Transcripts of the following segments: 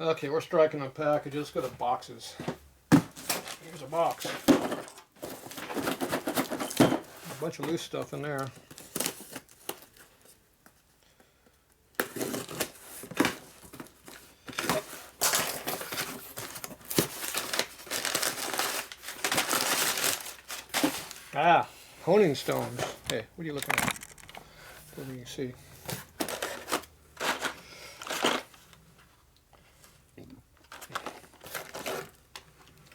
Okay, we're striking on packages. Let's go to boxes. Here's a box. A bunch of loose stuff in there. Ah, honing stones. Hey, what are you looking at? What do you see?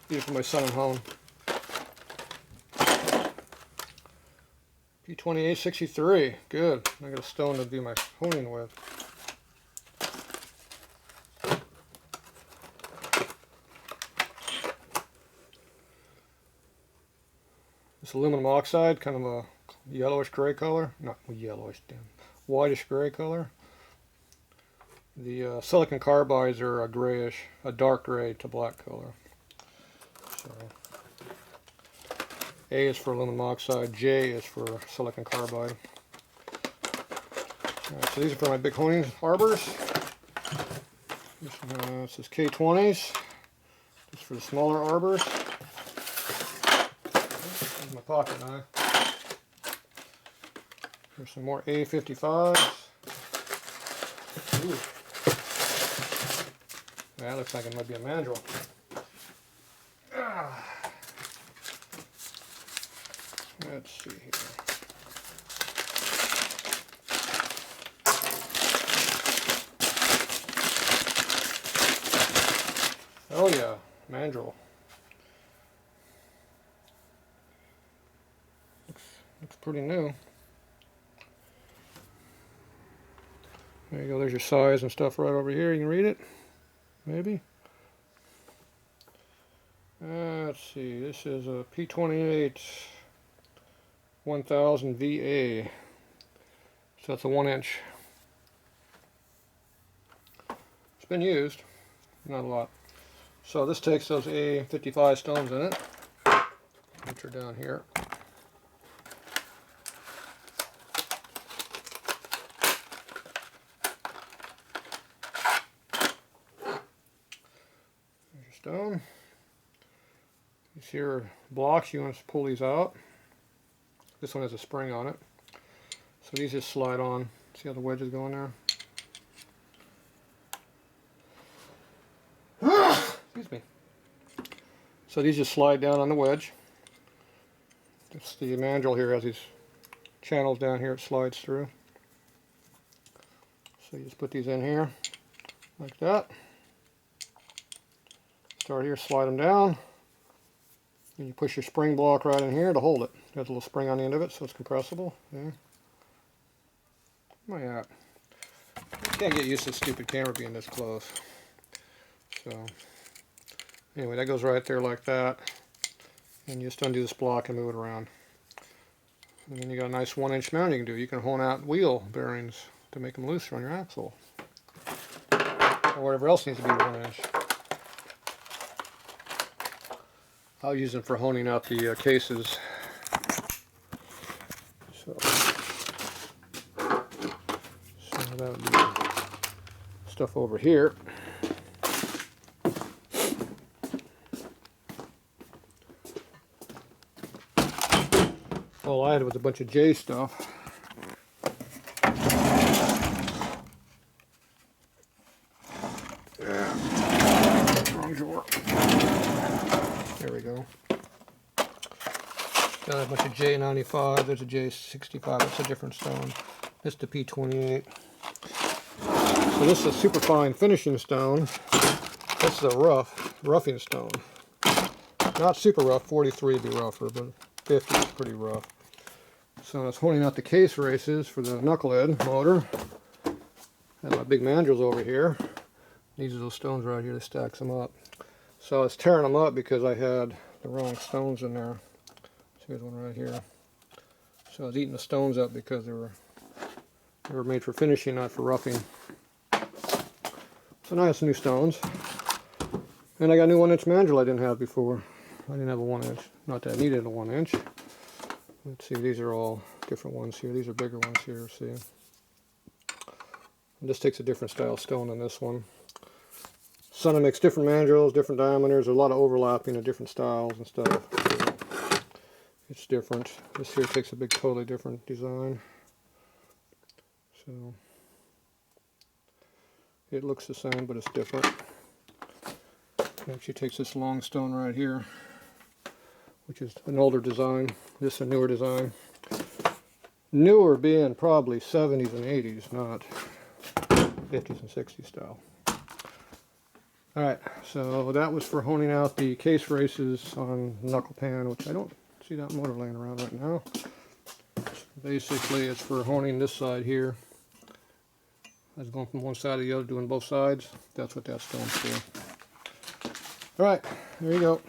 These are for my son and hone. P28-63. Good. I got a stone to do my honing with. This aluminum oxide, kind of a yellowish gray color. Not yellowish, damn. Whitish gray color. The silicon carbides are a grayish, a dark gray to black color. So A is for aluminum oxide, J is for silicon carbide. Right, so these are for my big honing arbors. This is K20s. This is for the smaller arbors. Here's my pocket knife. Here's some more A55s. Ooh. That looks like it might be a mandrel. Let's see here. Oh yeah, mandrel. Looks pretty new. There you go, there's your size and stuff right over here. You can read it, maybe. Let's see, this is a p28-1000va. So that's a 1-inch. It's been used, not a lot. So this takes those A55 stones in it, which are down here. There's your stone. These here are blocks. You want to pull these out. This one has a spring on it. So these just slide on. See how the wedges go in there? Excuse me. So these just slide down on the wedge. It's the mandrel here has these channels down here it slides through. So you just put these in here like that. Start here, slide them down. And you push your spring block right in here to hold it. There's a little spring on the end of it, so it's compressible. There. Where am I at? I can't get used to the stupid camera being this close. So, anyway, that goes right there like that. And you just undo this block and move it around. And then you got a nice 1-inch mount you can do. You can hone out wheel bearings to make them looser on your axle. Or whatever else needs to be 1 inch. I'll use them for honing out the cases. So that would be stuff over here. All I had was a bunch of J stuff. Wrong drawer. There we go. Got a bunch of J95, there's a J65, that's a different stone. This is the P28. So this is a super fine finishing stone. This is a roughing stone. Not super rough, 43 would be rougher, but 50 is pretty rough. So I was honing out the case races for the knucklehead motor. I have my big mandrels over here. These are those stones right here that stacks them up. So I was tearing them up because I had the wrong stones in there. So here's one right here. So I was eating the stones up because they were made for finishing, not for roughing. So nice new stones. And I got a new 1-inch mandrel I didn't have before. I didn't have a 1-inch. Not that I needed a 1-inch. Let's see, these are all different ones here. These are bigger ones here, see. And this takes a different style stone than this one. Sunnen makes different mandrels, different diameters, a lot of overlapping of different styles and stuff. It's different. This here takes a big, totally different design. So it looks the same, but it's different. It actually takes this long stone right here, which is an older design. This is a newer design. Newer being probably 70s and 80s, not 50s and 60s style. Alright, so that was for honing out the case races on knuckle pan, which I don't see that motor laying around right now. Basically, it's for honing this side here. I was going from one side to the other, doing both sides. That's what that stone's for. Alright, there you go.